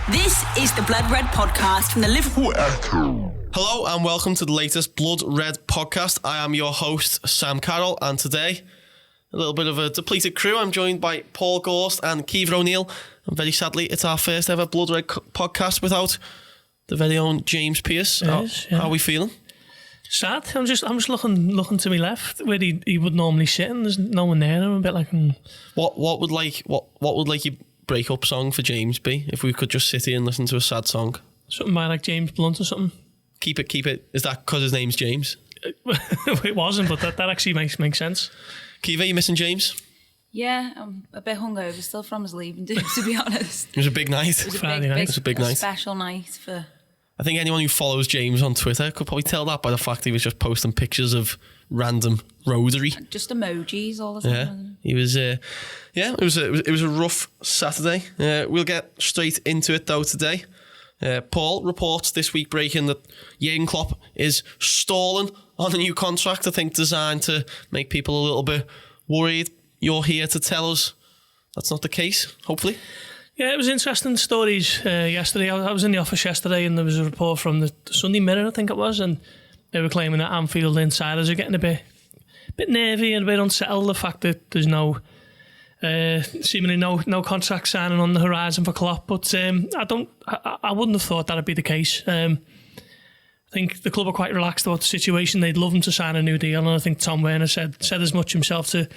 This is the Blood Red podcast from the Liverpool Echo. Hello and welcome to the latest Blood Red podcast. I am your host, Sam Carroll, and today, a little bit of a depleted crew. I'm joined by Paul Gorst and Caoimhe O'Neill, and very sadly, it's our first ever Blood Red podcast without the very own James Pearce. How are we feeling? Sad. I'm just looking to my left where he would normally sit, and there's no one there. I'm a bit like, What would your breakup song for James be if we could just sit here and listen to a sad song? Something by like James Blunt or something. Keep it. Is that because his name's James? It wasn't, but that actually makes sense. Caoimhe, you missing James? Yeah, I'm a bit hungover still from his leaving, to be honest. It was a big night. It was Friday a big night. special night for... I think anyone who follows James on Twitter could probably tell that by the fact he was just posting pictures of random rosary. Just emojis all the time. Yeah, he was. It was a rough Saturday. We'll get straight into it though today. Paul reports this week breaking that Jurgen Klopp is stalling on a new contract, I think designed to make people a little bit worried. You're here to tell us that's not the case, hopefully. Yeah, it was interesting stories yesterday. I was in the office yesterday and there was a report from the Sunday Mirror, I think it was, and they were claiming that Anfield insiders are getting a bit nervy and a bit unsettled. The fact that there's seemingly no contract signing on the horizon for Klopp, but I wouldn't have thought that'd be the case. I think the club are quite relaxed about the situation. They'd love him to sign a new deal, and I think Tom Werner said as much himself to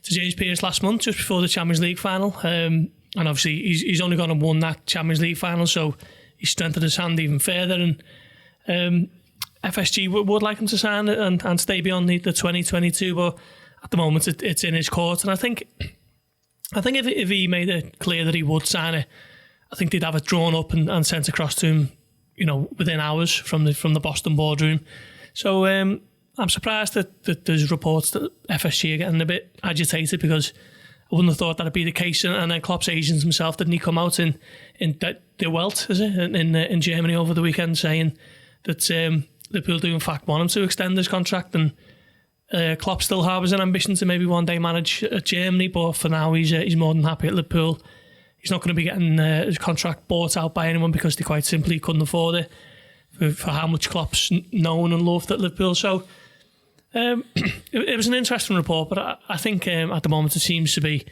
James Pearce last month, just before the Champions League final. And obviously he's only gone and won that Champions League final, so he strengthened his hand even further. And FSG would like him to sign it and stay beyond the 2022, but at the moment it's in his court. And I think if he made it clear that he would sign it, I think they'd have it drawn up and sent across to him, within hours from the Boston boardroom. So I'm surprised that there's reports that FSG are getting a bit agitated, because I wouldn't have thought that'd be the case. And then Klopp's agent himself, didn't he come out in the Welt, is it, in Germany over the weekend, saying that Liverpool do in fact want him to extend his contract, and Klopp still harbours an ambition to maybe one day manage at Germany, but for now he's more than happy at Liverpool. He's not going to be getting his contract bought out by anyone, because they quite simply couldn't afford it for how much Klopp's known and loved at Liverpool. So it was an interesting report, but I think at the moment it seems to be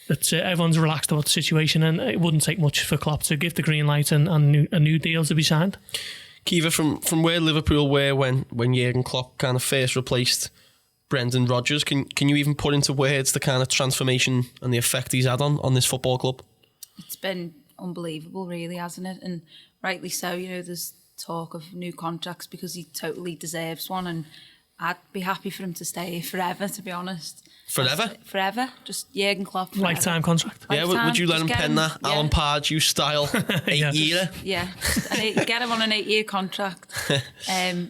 that everyone's relaxed about the situation, and it wouldn't take much for Klopp to give the green light and a new deal to be signed. Caoimhe, from where Liverpool were when Jurgen Klopp kind of first replaced Brendan Rodgers, can you even put into words the kind of transformation and the effect he's had on this football club? It's been unbelievable, really, hasn't it? And rightly so. There's talk of new contracts because he totally deserves one, and I'd be happy for him to stay forever, to be honest. Forever? Forever. Just Jurgen Klopp forever. Lifetime contract. Yeah, would you let him pen that Alan Pardew style 8-year? Yeah, get him on an 8-year contract.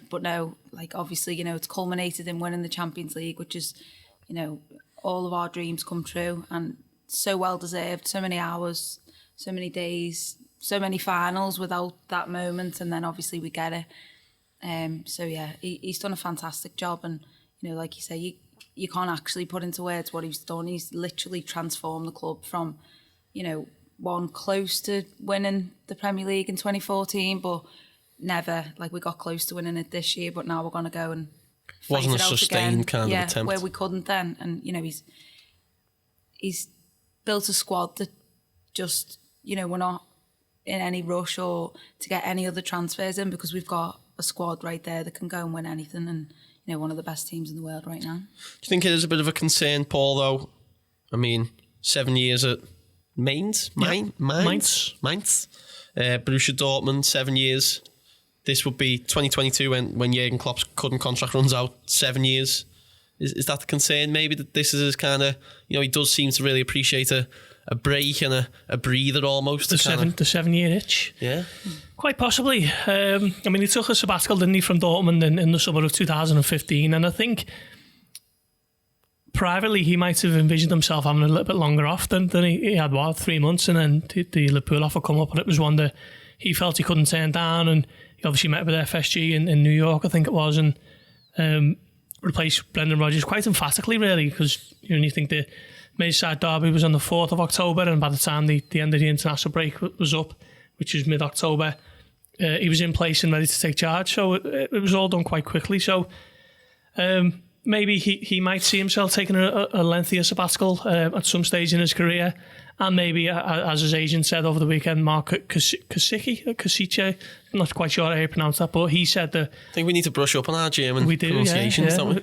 But no, obviously, it's culminated in winning the Champions League, which is, all of our dreams come true, and so well deserved. So many hours, so many days, so many finals without that moment, and then obviously we get it. So yeah, he's done a fantastic job, and like you say, you can't actually put into words what he's done. He's literally transformed the club from, one close to winning the Premier League in 2014, but never, we got close to winning it this year, but now we're going to go and fight wasn't it a out sustained again. kind of attempt where we couldn't then, and he's built a squad that just, we're not in any rush or to get any other transfers in, because we've got a squad right there that can go and win anything, and one of the best teams in the world right now. Do you think it is a bit of a concern, Paul, though? I mean, 7 years at Mainz? Borussia Dortmund, 7 years. This would be 2022 when Jurgen Klopp's current contract runs out, 7 years. Is that the concern, maybe, that this is his kind of, he does seem to really appreciate a break and a breather almost. The 7-year itch. Yeah. Quite possibly. He took a sabbatical, didn't he, from Dortmund in the summer of 2015, and I think privately he might have envisioned himself having a little bit longer off than he had, 3 months, and then the Liverpool offer come up, and it was one that he felt he couldn't turn down, and he obviously met with FSG in New York, I think it was, and replaced Brendan Rodgers quite emphatically, really, because you think the Merseyside derby was on the 4th of October, and by the time the end of the international break was up, which was mid-October, he was in place and ready to take charge. So it was all done quite quickly. So maybe he might see himself taking a lengthier sabbatical at some stage in his career. And maybe, as his agent said over the weekend, Mark Kosice, I'm not quite sure how you pronounce that, but he said that... I think we need to brush up on our German pronunciations, don't we?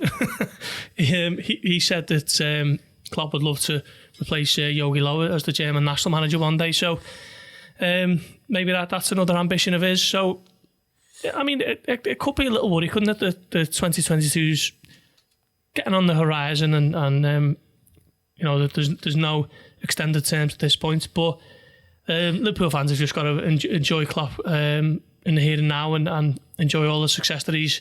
He said that Klopp would love to replace Jogi Löw as the German national manager one day. So maybe that's another ambition of his. So, I mean, it could be a little worry, couldn't it? The 2022's getting on the horizon and you know, that there's no extended terms at this point. But Liverpool fans have just got to enjoy Klopp in the here and now and enjoy all the success that he's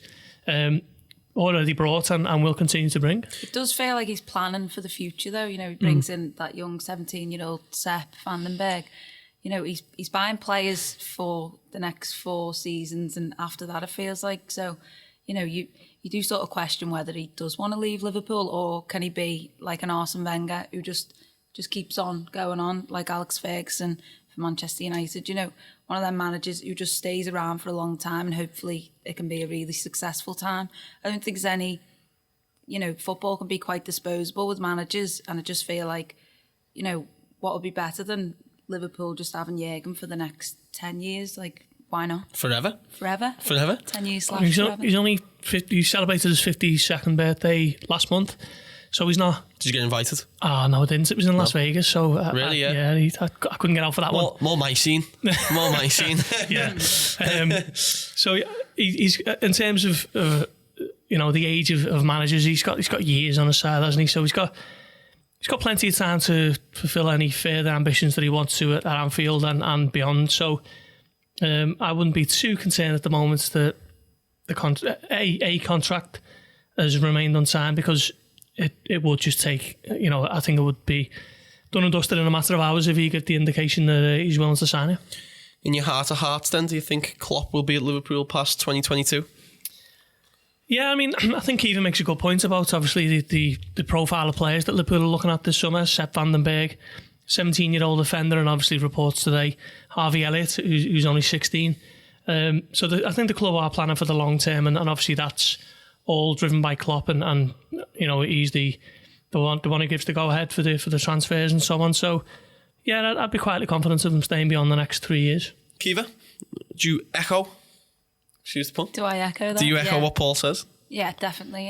already brought and will continue to bring. It does feel like he's planning for the future, though. You know, he brings in that young 17-year-old Sepp Berg. You know, he's buying players for the next 4 seasons, and after that, it feels like. So, you know, you do sort of question whether he does want to leave Liverpool, or can he be like an Arsene Wenger who just keeps on going on, like Alex Ferguson for Manchester United. You know, one of them managers who just stays around for a long time, and hopefully it can be a really successful time. I don't think there's any, you know, football can be quite disposable with managers, and I just feel like, you know, what would be better than Liverpool just having Jurgen for the next 10 years? Like, why not? Forever? 10 years I mean, forever. He's only 50, he celebrated his 52nd birthday last month, so he's not... Did you get invited? Oh, no, I didn't. It was in Las Vegas, so... Really, I couldn't get out for that one. More my scene. More my scene. Yeah. So he's in terms of you know, the age of managers, he's got years on his side, hasn't he? So he's got plenty of time to fulfil any further ambitions that he wants to at Anfield and beyond. So I wouldn't be too concerned at the moment that a contract has remained unsigned, because it would just take, you know, I think it would be done and dusted in a matter of hours if you get the indication that he's willing to sign it. In your heart of hearts then, do you think Klopp will be at Liverpool past 2022? Yeah, I mean, I think Caoimhe makes a good point about, obviously, the profile of players that Liverpool are looking at this summer. Sepp Berg, 17-year-old defender, and obviously reports today Harvey Elliott, who's only 16. So I think the club are planning for the long term, and obviously that's all driven by Klopp, and you know, he's the one who gives the go ahead for the transfers and so on. So yeah, I'd be quietly confident of them staying beyond the next 3 years. Caoimhe, do you echo? Choose the pun. Do I echo that? Do you echo what Paul says? Yeah, definitely.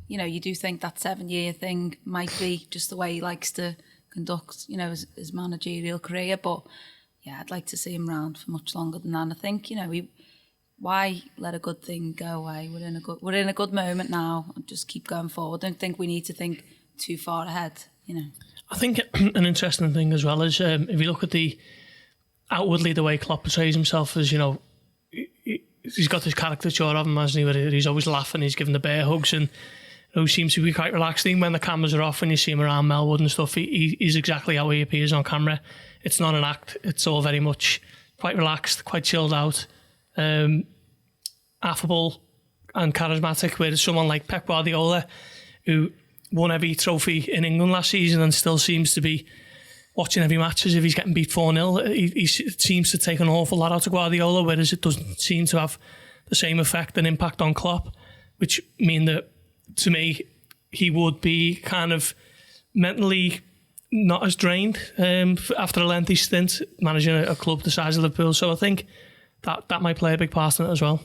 You know, you do think that 7-year thing might be just the way he likes to conduct, you know, his managerial career. But yeah, I'd like to see him round for much longer than that. I think, you know, why let a good thing go away? We're in a good moment now. Just keep going forward. I don't think we need to think too far ahead, you know. I think an interesting thing as well is if you look at outwardly the way Klopp portrays himself, as, you know, he's got this caricature of him, hasn't he, where he's always laughing, he's giving the bear hugs, and who seems to be quite relaxed. Even when the cameras are off and you see him around Melwood and stuff, he's exactly how he appears on camera. It's not an act. It's all very much quite relaxed, quite chilled out, affable and charismatic. Whereas someone like Pep Guardiola, who won every trophy in England last season and still seems to be watching every match as if he's getting beat 4-0, he seems to take an awful lot out of Guardiola, whereas it doesn't seem to have the same effect and impact on Klopp, which mean that, to me, he would be kind of mentally not as drained after a lengthy stint managing a club the size of Liverpool. So I think that might play a big part in it as well.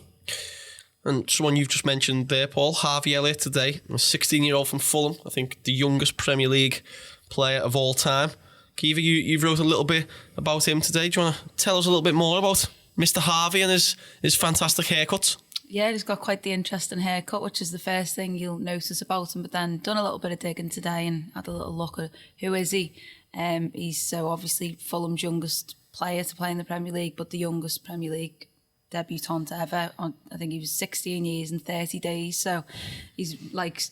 And someone you've just mentioned there, Paul, Harvey Elliott today, a 16-year-old from Fulham, I think the youngest Premier League player of all time. Caoimhe, you wrote a little bit about him today. Do you want to tell us a little bit more about Mr. Harvey and his fantastic haircut? Yeah, he's got quite the interesting haircut, which is the first thing you'll notice about him. But then done a little bit of digging today and had a little look at who is he. He's so obviously Fulham's youngest player to play in the Premier League, but the youngest Premier League debutant ever. I think he was 16 years and 30 days. So he's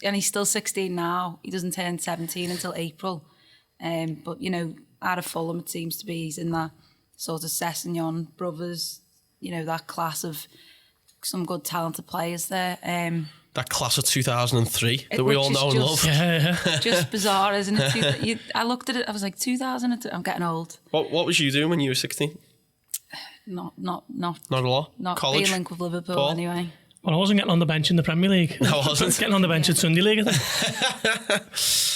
and he's still 16 now. He doesn't turn 17 until April. But, you know, out of Fulham, it seems to be he's in that sort of Sessegnon brothers, you know, that class of some good talented players there. That class of 2003 that we all know and love. Just bizarre, isn't it? I looked at it, I was like, 2000, I'm getting old. What was you doing when you were 16? Not Not a lot. Not College. being linked with Liverpool Paul? anyway. Well, I wasn't getting on the bench in the Premier League. No, I wasn't. Getting on the bench at Sunday League, I think.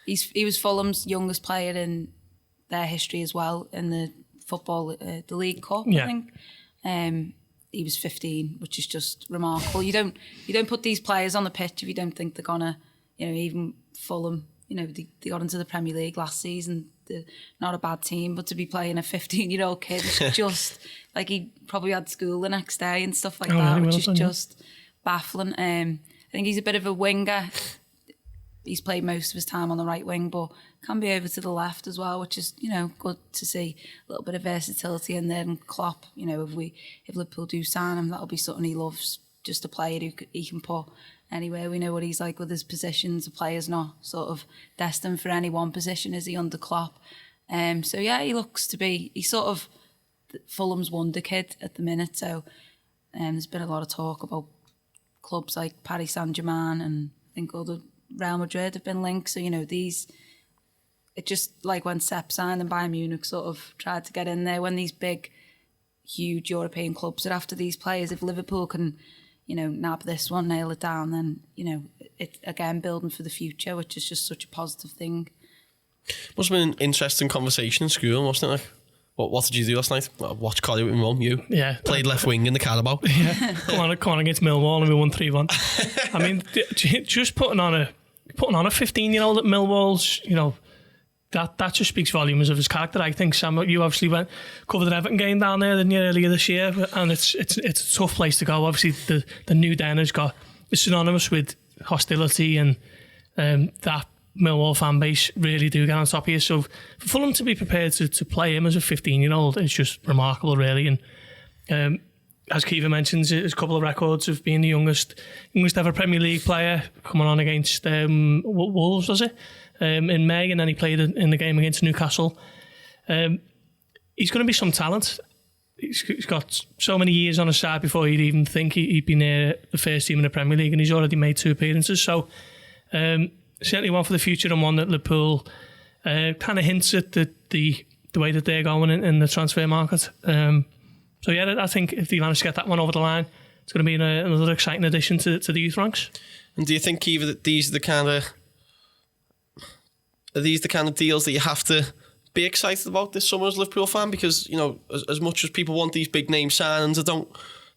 He was Fulham's youngest player in their history as well in the football, the League Cup, Yeah. I think. He was 15, which is just remarkable. You don't put these players on the pitch if you don't think they're gonna, even Fulham, they got into the Premier League last season. They're not a bad team, but to be playing a 15-year-old kid is just like he probably had school the next day and stuff like that, which is just baffling. I think he's a bit of a winger. He's played most of his time on the right wing, but can be over to the left as well, which is, good to see a little bit of versatility in there. And Klopp, if Liverpool do sign him, that'll be something he loves, just a player who he can put anywhere. We know what he's like with his positions. The player's not sort of destined for any one position, is he, under Klopp? So yeah, he looks to be, he's sort of Fulham's wonder kid at the minute. So there's been a lot of talk about clubs like Paris Saint-Germain and I think other Real Madrid have been linked. So, it's just like when Sepp signed and Bayern Munich sort of tried to get in there. When these big, huge European clubs are after these players, if Liverpool can, nab this one, nail it down, then, it's again building for the future, which is just such a positive thing. Must have been an interesting conversation in school, wasn't it? Like, what did you do last night? Well, watch Collie with my mum, you. Yeah. Played left wing in the Carabao. Yeah. Come on against Millwall and we won 3-1. I mean, just putting on a 15-year-old at Millwall's, that just speaks volumes of his character. I think, Sam, you obviously covered the Everton game down there, didn't you, earlier this year? And it's a tough place to go. Obviously, the new den is synonymous with hostility, and that Millwall fan base really do get on top of you. So for Fulham to be prepared to play him as a 15-year-old is just remarkable, really. And as Caoimhe mentions, his couple of records of being the youngest ever Premier League player, coming on against Wolves, was it? In May, and then he played in the game against Newcastle. He's going to be some talent. He's got so many years on his side before you'd even think he'd be near the first team in the Premier League, and he's already made 2 appearances. So certainly one for the future, and one that Liverpool kind of hints at the way that they're going in the transfer market. So yeah, I think if they manage to get that one over the line, it's going to be another exciting addition to the youth ranks. And do you think, Caoimhe, that these are the kind of deals that you have to be excited about this summer as a Liverpool fan? Because, as much as people want these big name signings, I don't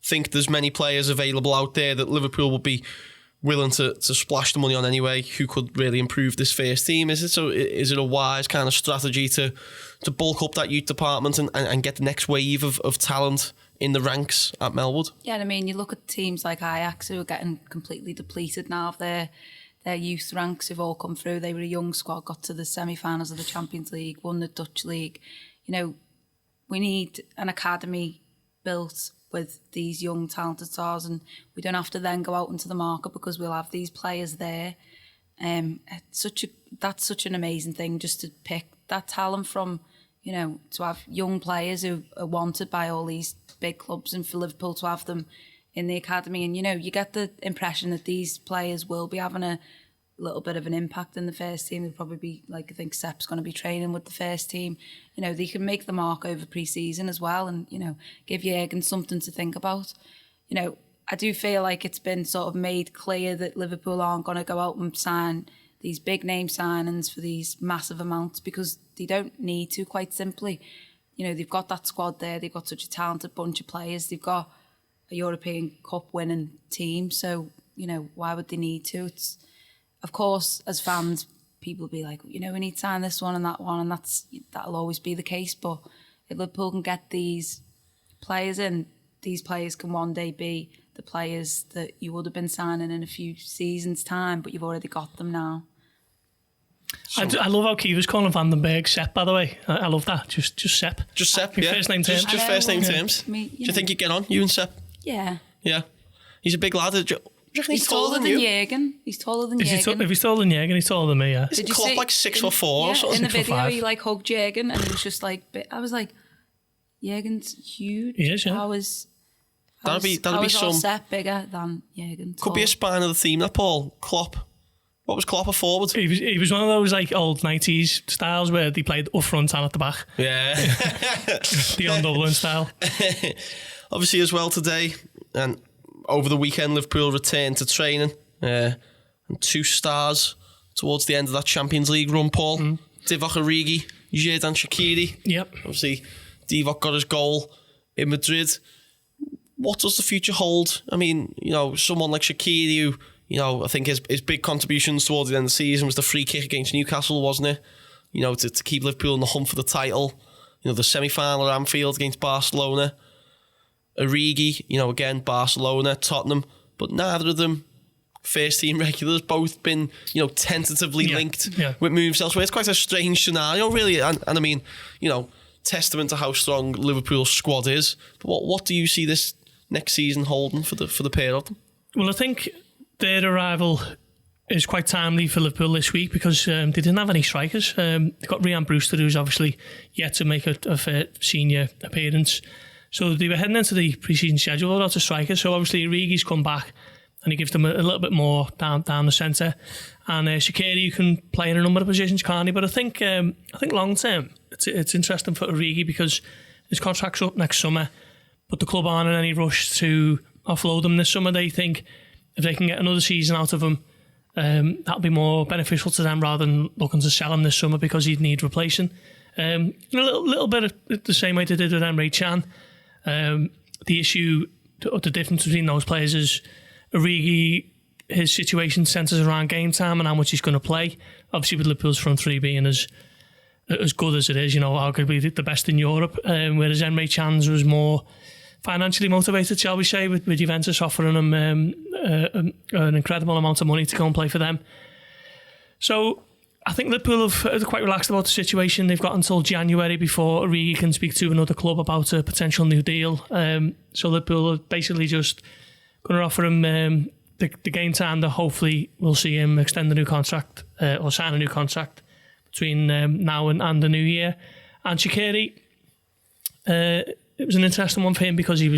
think there's many players available out there that Liverpool would be willing to splash the money on anyway, who could really improve this first team. Is it a wise kind of strategy to bulk up that youth department and get the next wave of talent in the ranks at Melwood? Yeah, I mean, you look at teams like Ajax, who are getting completely depleted now of their youth ranks, have all come through. They were a young squad, got to the semi-finals of the Champions League, won the Dutch League. We need an academy built with these young talented stars, and we don't have to then go out into the market because we'll have these players there. That's such an amazing thing, just to pick that talent from, to have young players who are wanted by all these big clubs, and for Liverpool to have them in the academy. And you get the impression that these players will be having a little bit of an impact in the first team. They'll probably be, like, I think Sepp's going to be training with the first team. They can make the mark over pre-season as well, and give Jurgen something to think about. I do feel like it's been sort of made clear that Liverpool aren't going to go out and sign these big name signings for these massive amounts, because they don't need to, quite simply. They've got that squad there, they've got such a talented bunch of players, they've got a European Cup winning team, so why would they need to? It's, of course, as fans, people will be like, we need to sign this one, and that'll always be the case. But if Liverpool can get these players in, these players can one day be the players that you would have been signing in a few seasons' time, but you've already got them now. I love how Caoimhe's calling Van den Berg Sepp, by the way. I love that. Just Sepp. Just Sepp, yeah. First name terms. Just first name terms. Do you think you get on, you and Sepp? Yeah. Yeah. He's a big lad. He's taller than Jurgen. He's taller than Jurgen. If he's taller than Jurgen, he's taller than me, yeah. Isn't Klopp like 6'4" or something? In the video, he hugged Jurgen, and it was just like, I was like, Jurgen's huge. He is, yeah. That'd be some Sepp bigger than Jurgen. Could be a spine of the team, that, Paul. Klopp, What was Klopp a forward? He was one of those like old 90s styles where they played up front and at the back. Yeah. Beyond Dublin style. Obviously as well today and over the weekend Liverpool returned to training and 2 stars towards the end of that Champions League run, Paul. Divock, Origi, Xherdan, Shaqiri. Yep. Obviously Divock got his goal in Madrid. What does the future hold? I mean, someone like Shaqiri who, I think his big contributions towards the end of the season was the free kick against Newcastle, wasn't it? To keep Liverpool in the hunt for the title. The semi-final at Anfield against Barcelona. Origi, again, Barcelona, Tottenham. But neither of them first-team regulars, both been, tentatively linked with moves elsewhere. It's quite a strange scenario, really. And I mean, testament to how strong Liverpool's squad is. But what do you see this next season holding for the pair of them? Well, I think their arrival is quite timely for Liverpool this week because they didn't have any strikers. They've got Ryan Brewster, who's obviously yet to make a senior appearance. So they were heading into the pre-season schedule without a striker. So obviously Origi's come back and he gives them a little bit more down the centre. And Shaqiri can play in a number of positions, can't he? But I think long term it's interesting for Origi because his contract's up next summer, but the club aren't in any rush to offload him this summer. They think if they can get another season out of him, that'll be more beneficial to them rather than looking to sell him this summer because he'd need replacing. A little bit of the same way they did with Emre Can. The issue, the difference between those players is Origi, his situation centres around game time and how much he's going to play. Obviously with Liverpool's front three being as good as it is, arguably the best in Europe, whereas Emre Can's was more financially motivated, shall we say, with Juventus offering him an incredible amount of money to go and play for them. So I think Liverpool are quite relaxed about the situation. They've got until January before Origi can speak to another club about a potential new deal. So Liverpool are basically just going to offer him the game time that hopefully we'll see him extend the new contract or sign a new contract between now and the new year. And Shaqiri, it was an interesting one for him because he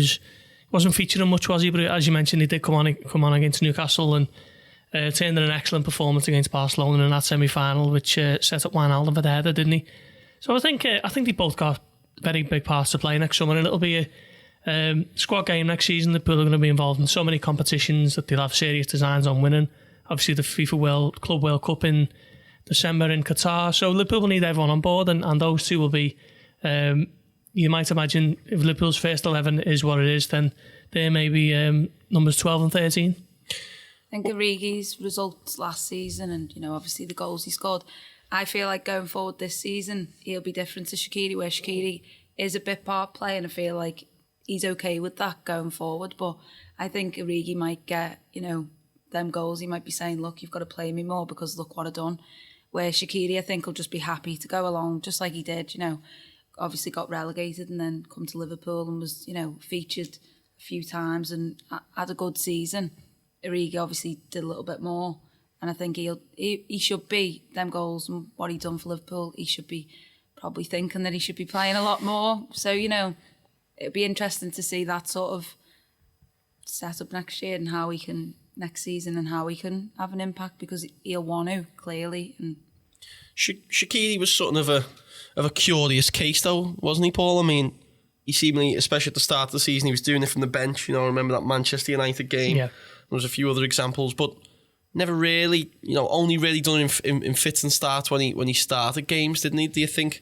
wasn't featuring much, was he? But as you mentioned, he did come on against Newcastle and turned in an excellent performance against Barcelona in that semi-final, which set up Wijnaldum for the header, didn't he? So I think they both got very big parts to play next summer, and it'll be a squad game next season. Liverpool are going to be involved in so many competitions that they'll have serious designs on winning. Obviously, the FIFA Club World Cup in December in Qatar. So Liverpool will need everyone on board, and those two will be. You might imagine if Liverpool's first 11 is what it is, then they may be numbers 12 and 13. I think Origi's results last season and, obviously the goals he scored, I feel like going forward this season, he'll be different to Shaqiri, where Shaqiri is a bit part play and I feel like he's okay with that going forward. But I think Origi might get, them goals. He might be saying, look, you've got to play me more because look what I've done. Where Shaqiri, I think, will just be happy to go along just like he did, obviously got relegated and then come to Liverpool and was, featured a few times and had a good season. Origi obviously did a little bit more, and I think he should be them goals and what he done for Liverpool. He should be probably thinking that he should be playing a lot more. So it'd be interesting to see that sort of set up next year and how he can next season and how he can have an impact because he'll want to clearly. And Shaqiri was something of a curious case though, wasn't he, Paul? I mean, he seemingly, especially at the start of the season, he was doing it from the bench. I remember that Manchester United game. Yeah. There was a few other examples, but never really, only really done in fits and starts when he started games, didn't he? Do you think,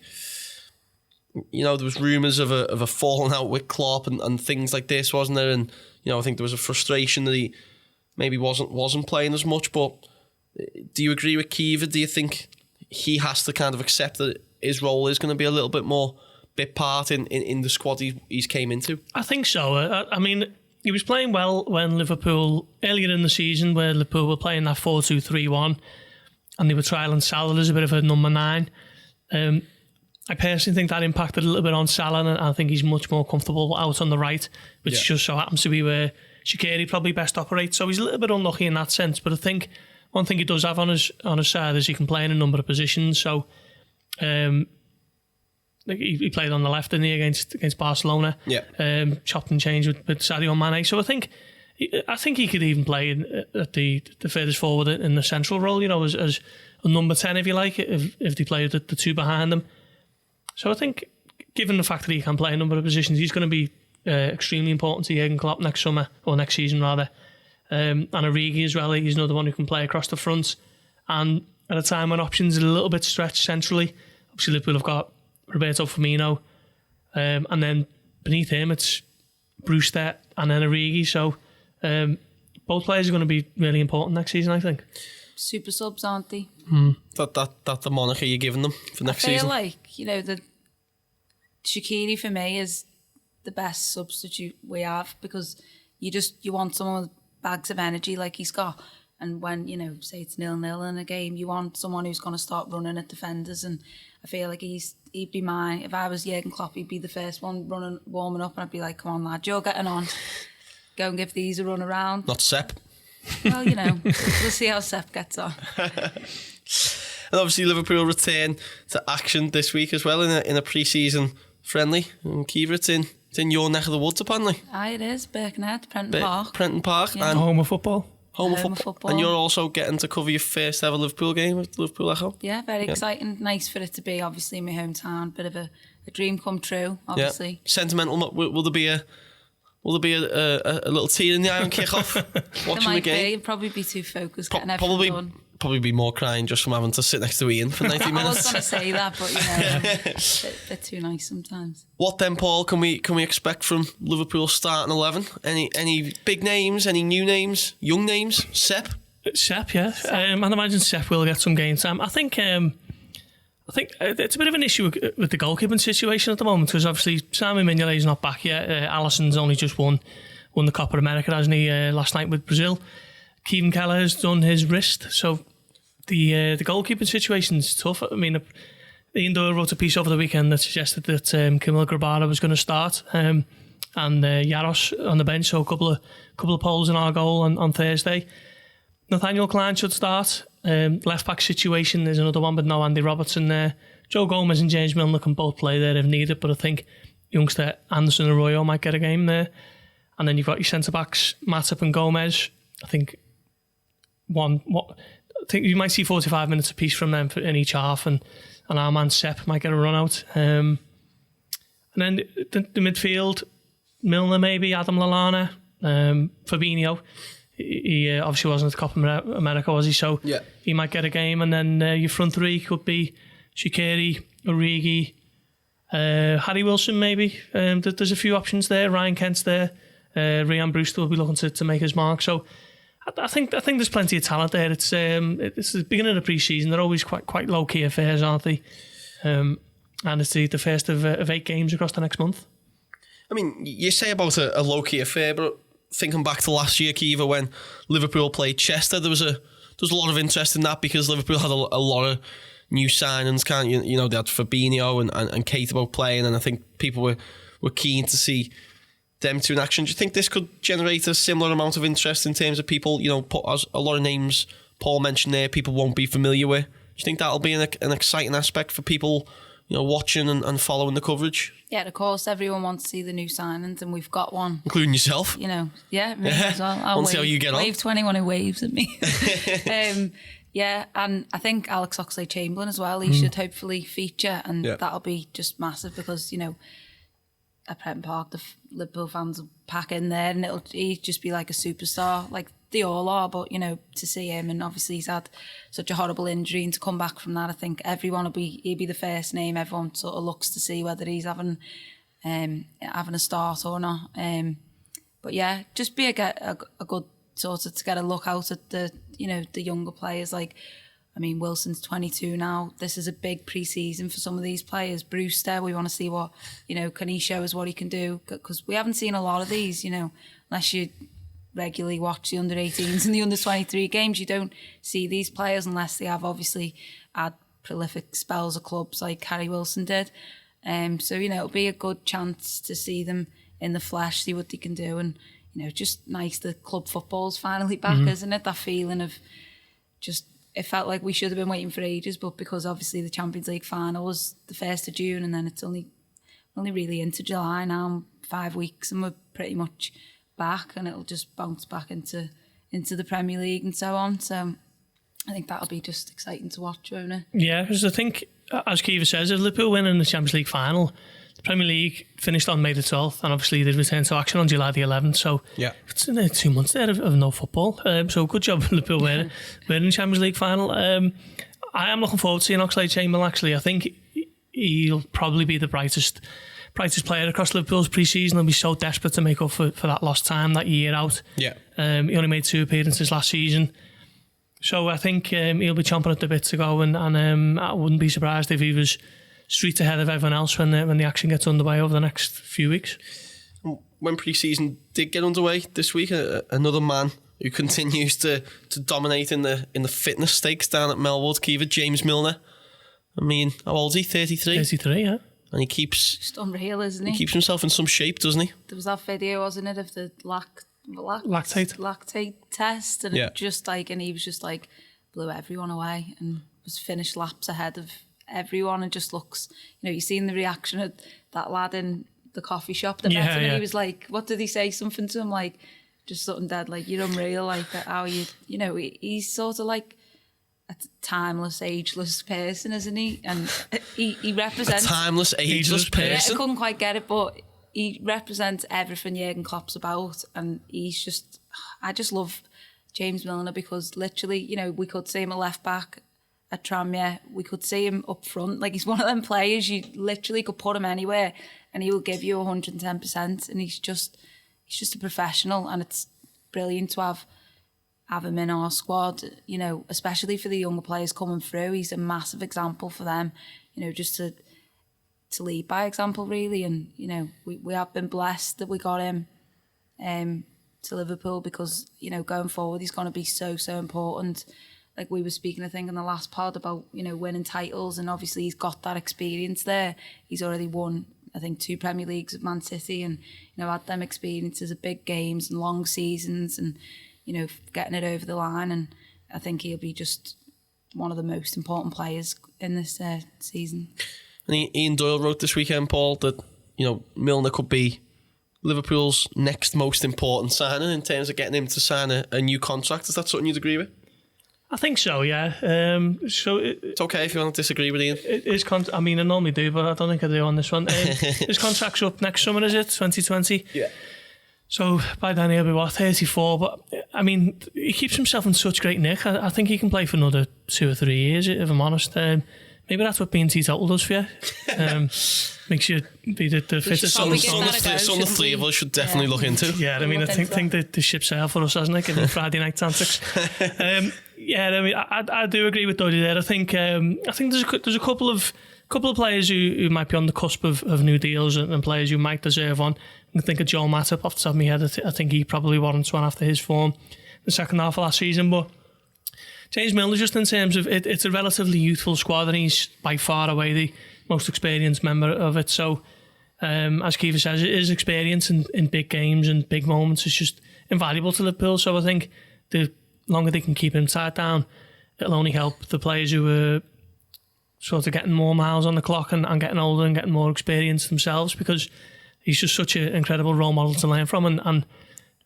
there was rumours of a falling out with Klopp and things like this, wasn't there? And, I think there was a frustration that he maybe wasn't playing as much, but do you agree with Caoimhe? Do you think he has to kind of accept that his role is going to be a little bit more bit part in the squad he's came into? I think so. I mean, he was playing well when Liverpool, earlier in the season, where Liverpool were playing that 4-2-3-1 and they were trialling Salah as a bit of a number 9. I personally think that impacted a little bit on Salah, and I think he's much more comfortable out on the right, which just so happens to be where Shaqiri probably best operates. So he's a little bit unlucky in that sense, but I think one thing he does have on his side is he can play in a number of positions. So he played on the left, didn't he, against Barcelona? Yeah. Chopped and changed with Sadio Mane. So I think I think he could even play at the furthest forward in the central role, you know, as a number 10, if you like, if they played the two behind him. So I think, given the fact that he can play a number of positions, he's going to be extremely important to Jurgen Klopp next summer, or next season rather. And Origi as well, he's another one who can play across the front. And at a time when options are a little bit stretched centrally, obviously Liverpool have got Roberto Firmino, and then beneath him it's Brewster and then Origi. So both players are going to be really important next season, I think. Super subs, aren't they? That the moniker you're giving them for next season. I feel like, you know, the Shaqiri for me is the best substitute we have, because you want someone with bags of energy like he's got. And when, you know, say it's 0-0 in a game, you want someone who's going to start running at defenders. And I feel like he'd be mine. If I was Jurgen Klopp, he'd be the first one warming up, and I'd be like, come on, lad, you're getting on. Go and give these a run around. Not Sepp. Well, you know, we'll see how Sepp gets on. And obviously Liverpool return to action this week as well in a pre-season friendly. And Caoimhe, it's in your neck of the woods, apparently. Aye, it is. Birkenhead, Prenton Park. Prenton Park. Yeah. And Home of football. Home of football. And you're also getting to cover your first ever Liverpool game with Liverpool Echo. Yeah, very exciting. Nice for it to be, obviously, in my hometown. Bit of a dream come true, obviously. Yeah. Sentimental. Will there be a little tear in the eye on kick-off watching the game? It'd probably be too focused getting everything done. Probably be more crying just from having to sit next to Ian for 90 minutes. I was going to say that, but you know, they're too nice sometimes. What then, Paul, can we expect from Liverpool's starting 11? Any big names, any new names, young names? Sepp, yeah. I'd imagine Sepp will get some game time. I think it's a bit of an issue with the goalkeeping situation at the moment, because obviously Simon Mignolet's not back yet. Alisson's only just won the Copa America, hasn't he, last night with Brazil. Kevin Keller has done his wrist, so the goalkeeping situation is tough. I mean, Ian Doyle wrote a piece over the weekend that suggested that Kamil Grabara was going to start, and Yaros on the bench, so a couple of Poles in our goal on Thursday. Nathaniel Klein should start. Left back situation is another one, but no Andy Robertson there. Joe Gomez and James Milner can both play there if needed, but I think youngster Anderson Arroyo might get a game there. And then you've got your centre backs Matip and Gomez. I think you might see 45 minutes apiece from them in each half, and our man Sepp might get a run out. And then the midfield, Milner maybe, Adam Lallana, Fabinho. He obviously wasn't at Copa America, was he? So yeah, he might get a game. And then your front three could be Shaqiri, Origi, Harry Wilson maybe. There's a few options there. Ryan Kent's there. Ryan Brewster will be looking to make his mark. So I think there's plenty of talent there. It's the beginning of the pre-season. They're always quite low-key affairs, aren't they? And it's the first of 8 games across the next month. I mean, you say about a low-key affair, but thinking back to last year, Caoimhe, when Liverpool played Chester, there was a lot of interest in that, because Liverpool had a lot of new signings. You know, they had Fabinho and Keita both playing, and I think people were keen to see them two in action. Do you think this could generate a similar amount of interest in terms of people, you know, put as a lot of names Paul mentioned there, people won't be familiar with? Do you think that'll be an exciting aspect for people, you know, watching and following the coverage? Yeah, of course, everyone wants to see the new signings, and we've got one. Including yourself? You know, yeah, me as well. I'll see how you get on. Wave to anyone who waves at me. Yeah, and I think Alex Oxlade-Chamberlain as well, he should hopefully feature, and that'll be just massive, because, you know, at Prenton Park, the Liverpool fans will pack in there, and he'd just be like a superstar, like they all are. But, you know, to see him, and obviously he's had such a horrible injury, and to come back from that, I think everyone he'd be the first name everyone sort of looks to see whether he's having a start or not. But yeah, just be a good sort of to get a look out at the younger players. Like, I mean, Wilson's 22 now. This is a big pre-season for some of these players. Brewster, we want to see what, you know, can he show us what he can do? Because we haven't seen a lot of these, you know, unless you regularly watch the under-18s and the under-23 games. You don't see these players unless they have obviously had prolific spells of clubs like Harry Wilson did. So, you know, it'll be a good chance to see them in the flesh, see what they can do. And, you know, just nice that club football's finally back, isn't it? That feeling of just... It felt like we should have been waiting for ages, but because obviously the Champions League final was the 1st of June, and then it's only really into July now, 5 weeks, and we're pretty much back, and it'll just bounce back into the Premier League and so on. So I think that'll be just exciting to watch, won't it? Yeah, because I think, as Caoimhe says, if Liverpool win in the Champions League final, the Premier League finished on May the 12th, and obviously they returned to action on July the 11th. So it's 2 months there of no football. So good job, Liverpool winning the Champions League final. I am looking forward to seeing Oxlade-Chamberlain, actually. I think he'll probably be the brightest player across Liverpool's pre-season. They'll be so desperate to make up for that lost time, that year out. He only made 2 appearances last season. So I think he'll be chomping at the bit to go, and I wouldn't be surprised if he was streets ahead of everyone else when the action gets underway over the next few weeks. When pre-season did get underway this week, another man who continues to dominate in the fitness stakes down at Melwood, Kiva, James Milner. I mean, how old is he? 33? 33, yeah. And he keeps... Just unreal, isn't he? He keeps himself in some shape, doesn't he? There was that video, wasn't it, of the lactate test, and it just like, and he was just like, blew everyone away and was finished laps ahead of everyone, and just looks, you've seen the reaction of that lad in the coffee shop that met him, and he was like, what did he say? Something to him like, just something dead, like, you're unreal, like how he's sort of like a timeless, ageless person, isn't he? And he represents a timeless, ageless person. I couldn't quite get it, but he represents everything Jurgen Klopp's about, and I just love James Milner, because literally, we could see him a left back at Tranmere, we could see him up front, like he's one of them players you literally could put him anywhere and he will give you 110%, and he's just a professional, and it's brilliant to have him in our squad, especially for the younger players coming through. He's a massive example for them, just to lead by example, really. And we have been blessed that we got him to Liverpool, because going forward he's going to be so important. Like we were speaking, I think, in the last pod about winning titles, and obviously he's got that experience there. He's already won, I think, 2 Premier Leagues at Man City, and had them experiences of big games and long seasons, and getting it over the line. And I think he'll be just one of the most important players in this season. And Ian Doyle wrote this weekend, Paul, that Milner could be Liverpool's next most important signing in terms of getting him to sign a new contract. Is that something you'd agree with? I think so, yeah. It's okay if you want to disagree with Ian. I mean, I normally do, but I don't think I do on this one. His contract's up next summer, is it? 2020? Yeah. So by then he'll be, 34? But, I mean, he keeps himself in such great nick. I think he can play for another 2 or 3 years, if I'm honest. Maybe that's what being teetotal does for you. Makes you be the fittest. Something the 3 of us should definitely look into. Yeah, I mean, I think that the ship sailed for us, hasn't it? Given Friday night antics. Yeah, I mean, I do agree with Doddy there. I think there's a couple of players who might be on the cusp of new deals, and players who might deserve one. I think of Joel Matip off the top of my head. I think he probably warrants one after his form the second half of last season. But James Milner, just in terms of it's a relatively youthful squad, and he's by far away the most experienced member of it. So, as Kiva says, his experience in big games and big moments is just invaluable to Liverpool. So I think the longer they can keep him tied down, it'll only help the players who are sort of getting more miles on the clock and getting older and getting more experience themselves, because he's just such an incredible role model to learn from and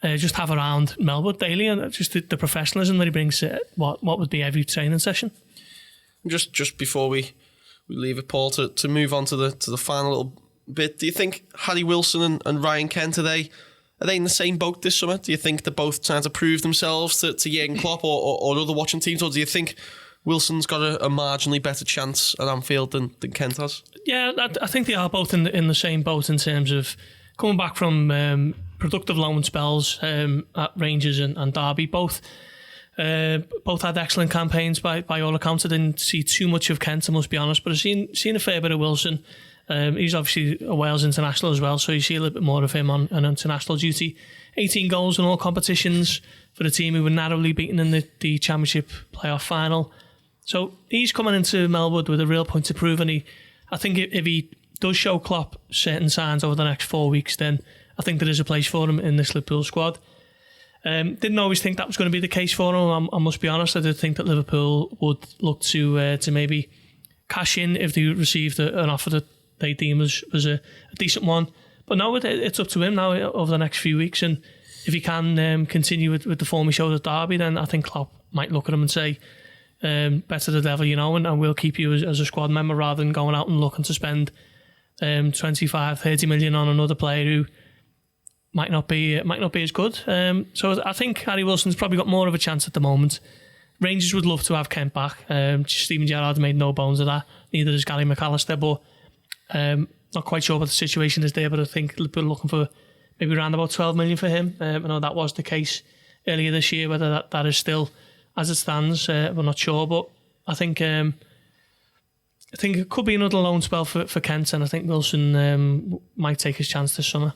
just have around Melwood daily, and just the professionalism that he brings to what would be every training session. Just before we leave it, Paul, to move on to the final little bit, do you think Harry Wilson and Ryan Kent, are they in the same boat this summer? Do you think they're both trying to prove themselves to Jurgen Klopp or other watching teams, or do you think Wilson's got a marginally better chance at Anfield than Kent has? Yeah, I think they are both in the same boat in terms of coming back from productive loan spells at Rangers and Derby. Both had excellent campaigns by all accounts. I didn't see too much of Kent, I must be honest, but I've seen a fair bit of Wilson. He's obviously a Wales international as well, so you see a little bit more of him on an international duty. 18 goals in all competitions for the team who were narrowly beaten in the Championship playoff final. So he's coming into Melwood with a real point to prove, and I think if he does show Klopp certain signs over the next 4 weeks, then I think there is a place for him in this Liverpool squad. Didn't always think that was going to be the case for him, I must be honest. I did think that Liverpool would look to maybe cash in if they received an offer that they deem was a decent one. But no, it's up to him now over the next few weeks, and if he can continue with the form he showed at Derby, then I think Klopp might look at him and say, better the devil, and we'll keep you as a squad member rather than going out and looking to spend 25-30 million on another player who might not be as good. So I think Harry Wilson's probably got more of a chance at the moment. Rangers would love to have Kent back. Steven Gerrard's made no bones of that. Neither does Gary McAllister, but not quite sure what the situation is there, but I think Liverpool are looking for maybe around about 12 million for him. I know that was the case earlier this year. Whether that is still as it stands, we're not sure, but I think it could be another loan spell for Kent, and I think Wilson might take his chance this summer.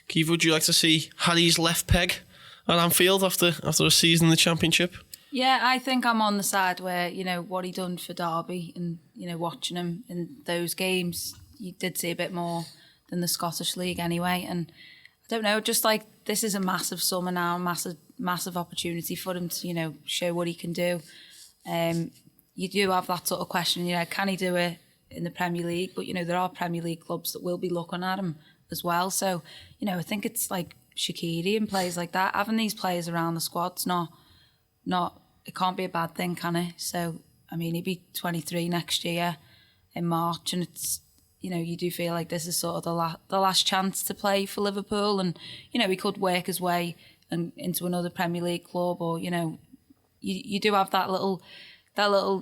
Keith, would you like to see Harry's left peg at Anfield after a season in the Championship? Yeah, I think I'm on the side where, what he done for Derby and, watching him in those games, you did see a bit more than the Scottish League anyway. And I don't know, just like this is a massive summer now, massive opportunity for him to, show what he can do. You do have that sort of question, can he do it in the Premier League? But, there are Premier League clubs that will be looking at him as well. So, I think it's like Shaqiri and players like that. Having these players around the squad's not it can't be a bad thing, can it? So, I mean, he'll be 23 next year in March, and it's, you do feel like this is sort of the last chance to play for Liverpool, and, he could work his way into another Premier League club, or, you do have that little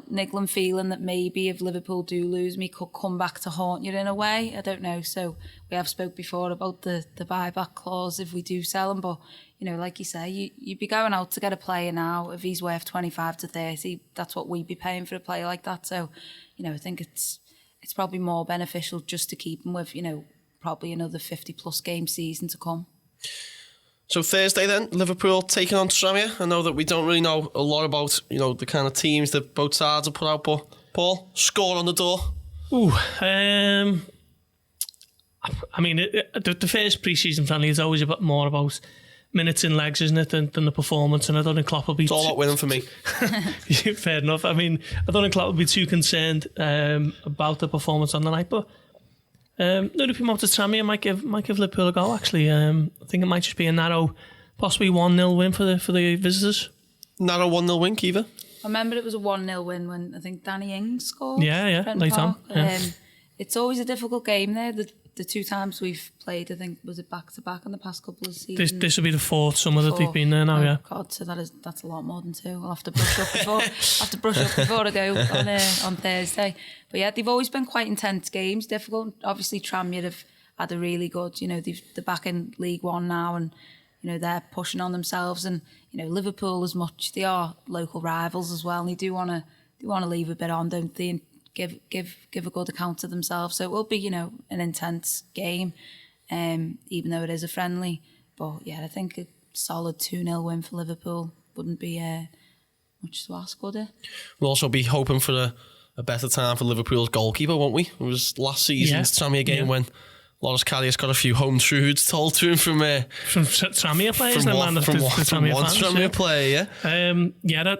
niggling feeling that maybe if Liverpool do lose him, he could come back to haunt you in a way. I don't know. So we have spoke before about the buyback clause if we do sell him, but like you say, you'd be going out to get a player now. If he's worth 25 to 30, that's what we'd be paying for a player like that. So, I think it's probably more beneficial just to keep him with, probably another 50 plus game season to come. So Thursday then, Liverpool taking on Tranmere. I know that we don't really know a lot about, the kind of teams that both sides have put out, but Paul, score on the door. I mean, the first pre-season friendly is always a bit more about minutes and legs, isn't it, than the performance, and I don't think Klopp will be... It's all about winning for me. Fair enough. I mean, I don't think Klopp will be too concerned about the performance on the night, but if you to Tranmere, might give Liverpool a go, actually. I think it might just be a narrow, possibly 1-0 win for the visitors. Narrow 1-0 win, Kiva? I remember it was a 1-0 win when I think Danny Ings scored. Yeah, Prenton late Park. on. Yeah. It's always a difficult game there. The two times we've played, I think, was it back-to-back in the past couple of seasons? This will be the fourth summer that they've been there now, yeah. God, so that's a lot more than two. I'll have to brush up before I go on Thursday. But yeah, they've always been quite intense games, difficult. Obviously, Tranmere have had a really good, they're back in League One now, and they're pushing on themselves. And Liverpool, as much they are local rivals as well, and they do want to leave a bit on, don't they? And give a good account of themselves. So it will be, an intense game, even though it is a friendly. But yeah, I think a solid 2-0 win for Liverpool wouldn't be much to ask, would it? We'll also be hoping for a better time for Liverpool's goalkeeper, won't we? It was last season's Tranmere game when Loris Karius got a few home truths told to him from Tranmere players. From one Tranmere player, yeah.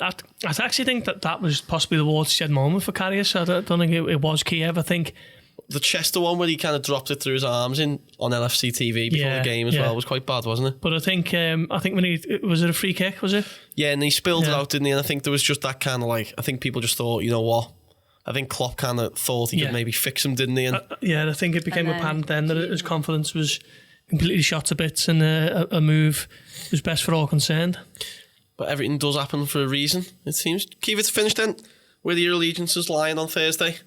I actually think that was possibly the watershed moment for Karius. I don't think it was Kiev. I think the Chester one where he kind of dropped it through his arms on LFC TV before the game as well was quite bad, wasn't it? But I think when was it a free kick? Was it? Yeah, and he spilled it out, didn't he? And I think there was just that kind of I think people just thought, you know what? I think Klopp kind of thought he could maybe fix him, didn't he? And I think it became apparent then that his confidence was completely shot to bits, and a move was best for all concerned. But everything does happen for a reason, it seems. Keep it to finish then. Where your allegiances lying on Thursday?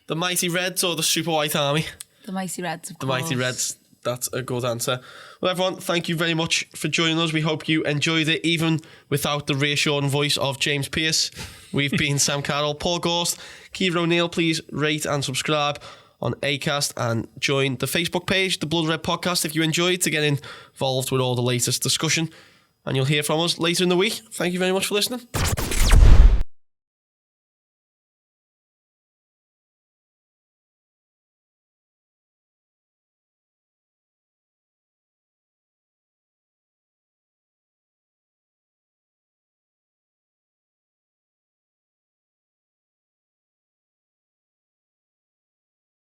The Mighty Reds or the Super White Army? The Mighty Reds, of course. The Mighty Reds. That's a good answer. Well, everyone, thank you very much for joining us. We hope you enjoyed it, even without the reassuring voice of James Pearce. We've been Sam Carroll, Paul Gorst, Keith O'Neill. Please rate and subscribe on Acast and join the Facebook page, the Blood Red Podcast, if you enjoyed, to get involved with all the latest discussion. And you'll hear from us later in the week. Thank you very much for listening.